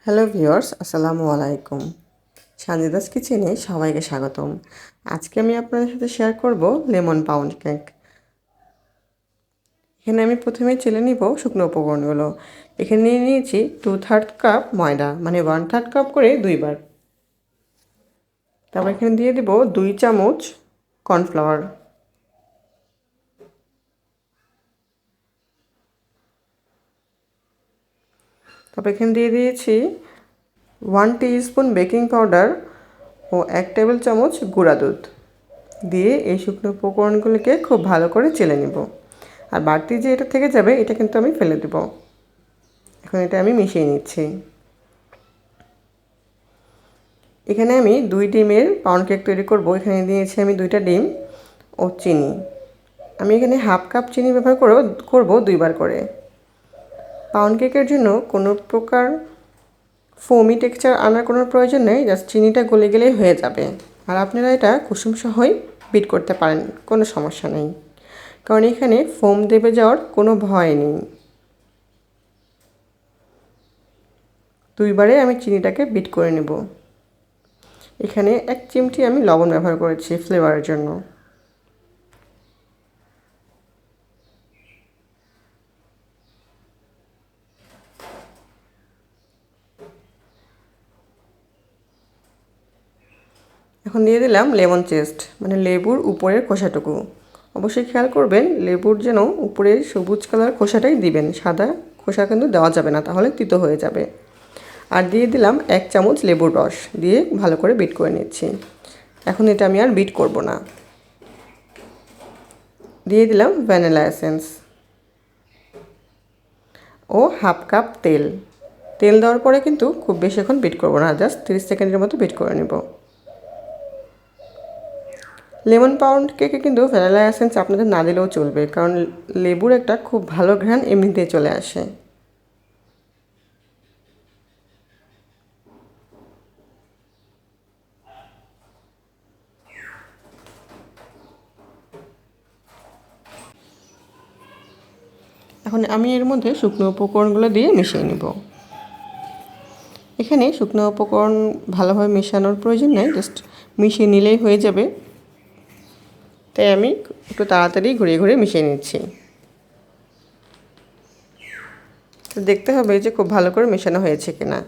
Hello viewers, আসসালামু আলাইকুম। সানজিদাস কিচেনে সবাইকে স্বাগতম। আজকে আমি আপনাদের সাথে শেয়ার করব লেমন পাউন্ড কেক। এখানে আমি প্রথমে চেলে নিব শুকনো উপকরণগুলো। এখানে নিয়ে নিয়েছি 2/3 কাপ ময়দা, মানে 1/3 কাপ করে দুইবার। তারপর এখানে দিয়ে দিব 2 চামচ কর্নফ্লাওয়ার। তারপর এখানে দিয়ে দিয়েছি 1 টিস্পুন বেকিং পাউডার ও 1 টেবিল চামচ গুঁড়া দুধ দিয়ে এই শুকনো উপকরণগুলোকে খুব ভালো করে চেলে নিব। আর বাড়তি যে এটা থেকে যাবে এটা কিন্তু আমি ফেলে দেব। এখন এটা আমি মিশিয়ে নিচ্ছি। এখানে আমি 2 ডিমের পাউন্ড কেক তৈরি করব। এখানে দিয়েছি আমি 2টা ডিম ও চিনি। আমি এখানে হাফ কাপ চিনি ব্যবহার করব 2বার করে। পাউন্ড কেকের জন্য কোনো প্রকার ফোমি টেক্সচার আনার কোনো প্রয়োজন নেই, জাস্ট চিনিটা গলে গেলেই হয়ে যাবে। আর আপনারা এটা কুসুম সহই বিট করতে পারেন, কোনো সমস্যা নেই, কারণ এখানে ফোম দেবে যাওয়ার কোনো ভয় নেই। 2বারে আমি চিনিটাকে বিট করে নেব। এখানে 1 চিমটি আমি লবণ ব্যবহার করেছি ফ্লেভারের জন্য। এখন দিয়ে দিলাম লেমন জেস্ট, মানে লেবুর উপরের খোসাটুকু। অবশ্যই খেয়াল করবেন লেবুর যেন উপরের সবুজ কালার খোসাটাই দিবেন, সাদা খোসা কিন্তু দেওয়া যাবে না, তাহলে তিতো হয়ে যাবে। আর দিয়ে দিলাম 1 চামচ লেবুর রস দিয়ে ভালো করে বিট করে নিচ্ছি। এখন এটা আমি আর বিট করব না। দিয়ে দিলাম ভ্যানিলা এসেন্স ও হাফ কাপ তেল। তেল দেওয়ার পরে কিন্তু খুব বেশিক্ষণ বিট করব না, জাস্ট 30 সেকেন্ডের মতো বিট করে নেব। লেমন পাউন্ড কেকে কিন্তু ভ্যানিলা এসেন্স আপনাদের না দিলেও চলবে, কারণ লেবুর একটা খুব ভালো ঘ্রাণ এমনিতেই চলে আসে। এখন আমি এর মধ্যে শুকনো উপকরণগুলো দিয়ে মিশিয়ে নেব। এখানে শুকনো উপকরণ ভালোভাবে মেশানোর প্রয়োজন নেই, জাস্ট মিশিয়ে নিলেই হয়ে যাবে। তাই আমি একটু তাড়াতাড়ি ঘুরিয়ে ঘুরিয়ে মিশিয়ে নিচ্ছি। তো দেখতে হবে যে খুব ভালো করে মেশানো হয়েছে কিনা।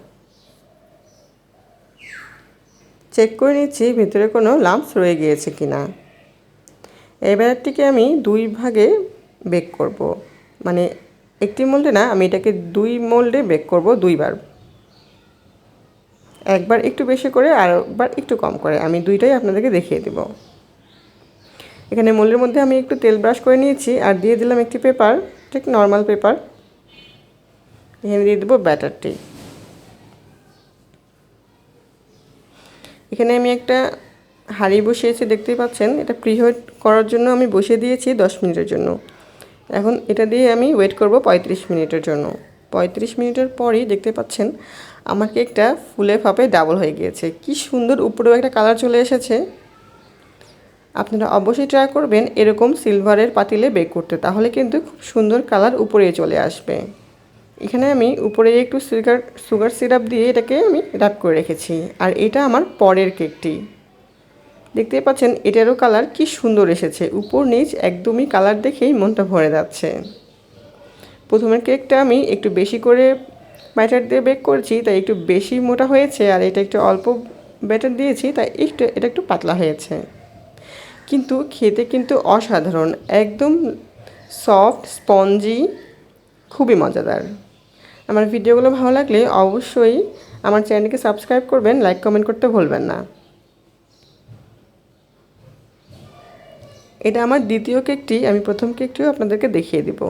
চেক করে নিচ্ছি ভিতরে কোনো লাম্পস রয়ে গিয়েছে কিনা। এই ব্যাটারটিকে আমি 2 ভাগে বেক করব, মানে একটি মোল্ডে না, আমি এটাকে 2 মোল্ডে বেক করব 2বার। একবার একটু বেশি করে আর একবার একটু কম করে, আমি 2টাই আপনাদেরকে দেখিয়ে দেব। এখানে মোল্ডের মধ্যে আমি একটু তেল ব্রাশ করে নিয়েছি আর দিয়ে দিলাম একটি পেপার, ঠিক নর্মাল পেপার। এখানে দিয়ে দেবো ব্যাটারটি। এখানে আমি একটা হাঁড়ি বসিয়েছি, দেখতেই পাচ্ছেন। এটা প্রিহিট করার জন্য আমি বসিয়ে দিয়েছি 10 মিনিটের জন্য। এখন এটা দিয়ে আমি ওয়েট করব 35 মিনিটের জন্য। 35 মিনিটের পরই দেখতে পাচ্ছেন আমার কেকটা ফুলে ফাঁপে ডাবল হয়ে গিয়েছে। কি সুন্দর উপরেও একটা কালার চলে এসেছে। আপনারা অবশ্যই ট্রাই করবেন এরকম সিলভারের পাতিলে বেক করতে, তাহলে কিন্তু খুব সুন্দর কালার উপরে চলে আসবে। এখানে আমি উপরে একটু সুগার সিরাপ দিয়ে এটাকে আমি র্যাপ করে রেখেছি। আর এটা আমার পরের কেকটি, দেখতেই পাচ্ছেন এটারও কালার কি সুন্দর এসেছে। উপর নিচ একদমই কালার দেখেই মনটা ভরে যাচ্ছে। প্রথমের কেকটা আমি একটু বেশি করে ব্যাটার দিয়ে বেক করেছি, তাই একটু বেশি মোটা হয়েছে। আর এটা একটু অল্প ব্যাটার দিয়েছি, তাই এটা একটু পাতলা হয়েছে। কিন্তু খেতে কিন্তু অসাধারণ, একদম সফট স্পঞ্জি, খুবই মজাদার। আমার ভিডিওগুলো ভালো লাগলে অবশ্যই আমার চ্যানেলকে সাবস্ক্রাইব করবেন, লাইক কমেন্ট করতে ভুলবেন না। এটা আমার দ্বিতীয় কেকটি, আমি প্রথম কেকটিও আপনাদেরকে দেখিয়ে দিব।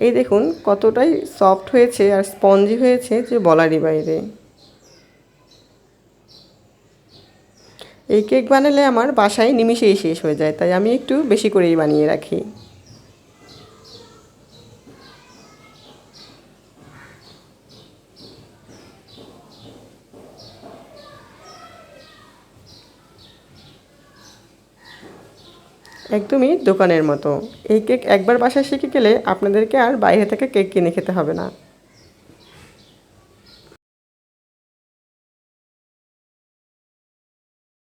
এই দেখুন কতটাই সফট হয়েছে আর স্পঞ্জি হয়েছে যে বলারই বাইরে। এই কেক বানালে আমার বাসায় নিমিষেই শেষ হয়ে যায়, তাই আমি একটু বেশি করেই বানিয়ে রাখি। একদমই দোকানের মতো। এই কেক একবার বাসায় শিখে গেলে আপনাদেরকে আর বাইরে থেকে কেক কিনে খেতে হবে না।